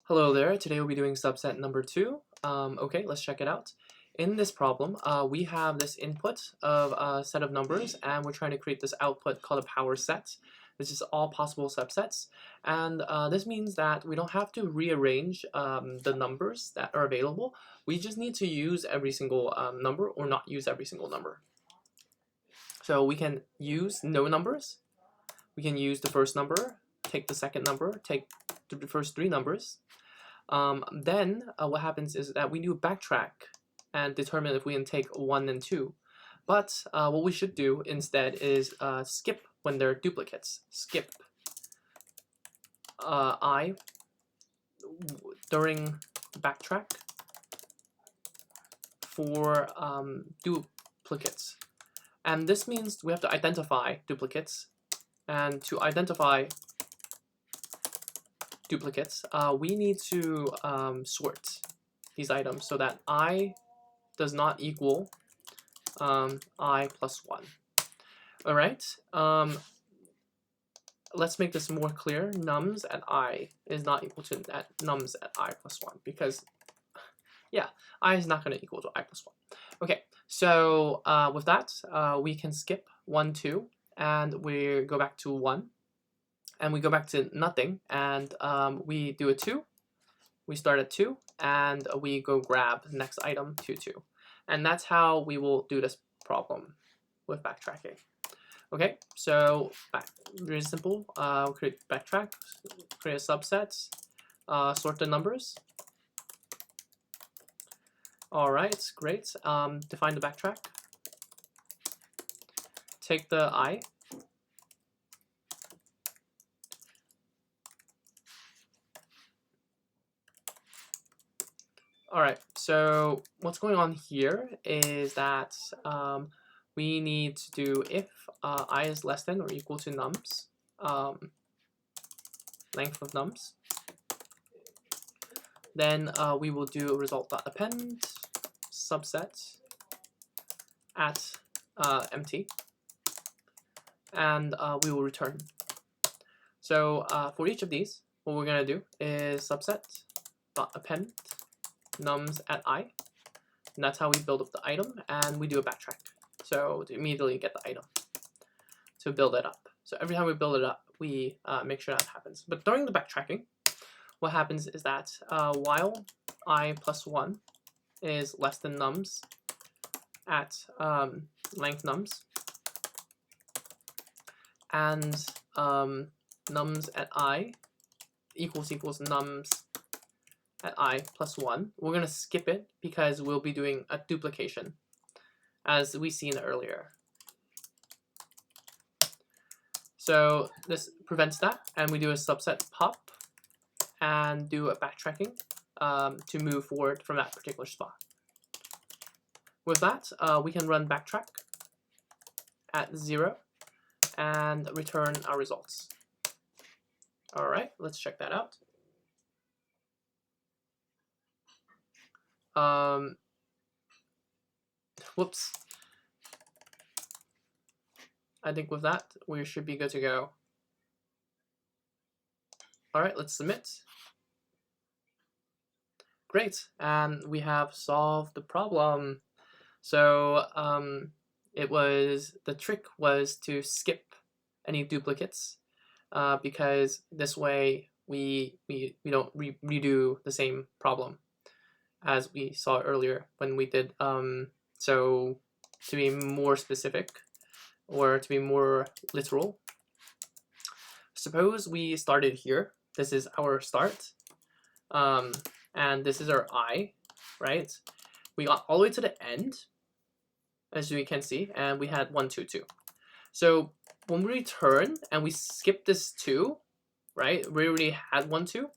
Hello there, today we'll be doing subset number 2. Okay, let's check it out. In this problem, we have this input of a set of numbers and we're trying to create this output called a power set. This is all possible subsets, and this means that we don't have to rearrange the numbers that are available. We just need to use every single number or not use every single number. So we can use no numbers, we can use the first number, take the second number, take the first three numbers. Then what happens is that we do backtrack and determine if we can take 1 and 2. But what we should do instead is skip when they're duplicates. Skip I during backtrack for duplicates. And this means we have to identify duplicates. And to identify duplicates, we need to sort these items so that I does not equal I plus 1. Alright, let's make this more clear. Nums at I is not equal to nums at I plus 1 because, yeah, I is not going to equal to I plus 1. Okay, so with that, we can skip 1, 2, and we go back to 1. And we go back to nothing, and we do a 2. We start at 2, and we go grab the next item, 2, 2. And that's how we will do this problem with backtracking. Okay, so really simple. Create backtrack, create a subset, sort the numbers. All right, great. Define the backtrack. Take the I. Alright, so what's going on here is that we need to do if I is less than or equal to nums, length of nums, then we will do a result.append subset at empty, and we will return. So for each of these, what we're going to do is subset.append nums at I, and that's how we build up the item, and we do a backtrack. So to immediately get the item, to build it up. So every time we build it up, we make sure that happens. But during the backtracking, what happens is that while I plus 1 is less than nums at length nums, and nums at I equals nums at I plus 1, we're going to skip it because we'll be doing a duplication, as we seen earlier. So this prevents that, and we do a subset pop and do a backtracking to move forward from that particular spot. With that, we can run backtrack at 0 and return our results. All right, let's check that out. Whoops. I think with that, we should be good to go. All right, let's submit. Great, and we have solved the problem. So the trick was to skip any duplicates because this way we don't redo the same problem as we saw earlier when we did. So to be more specific, or to be more literal, suppose we started here. This is our start, and this is our I, right? We got all the way to the end, as we can see, and we had 1, 2, 2. So when we return and we skip this 2, right? We already had 1, 2.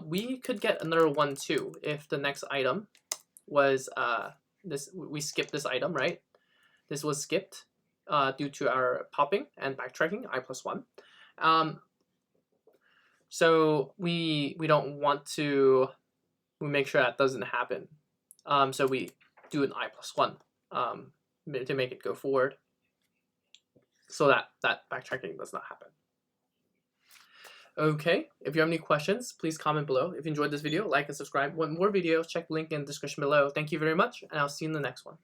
We could get another 1, 2 if the next item was this. We skipped this item, right? This was skipped due to our popping and backtracking I plus 1. So we don't want to. We make sure that doesn't happen. So we do an I plus 1 to make it go forward, so that backtracking does not happen. Okay, if you have any questions, please comment below. If you enjoyed this video, like and subscribe. Want more videos, check the link in the description below. Thank you very much, and I'll see you in the next one.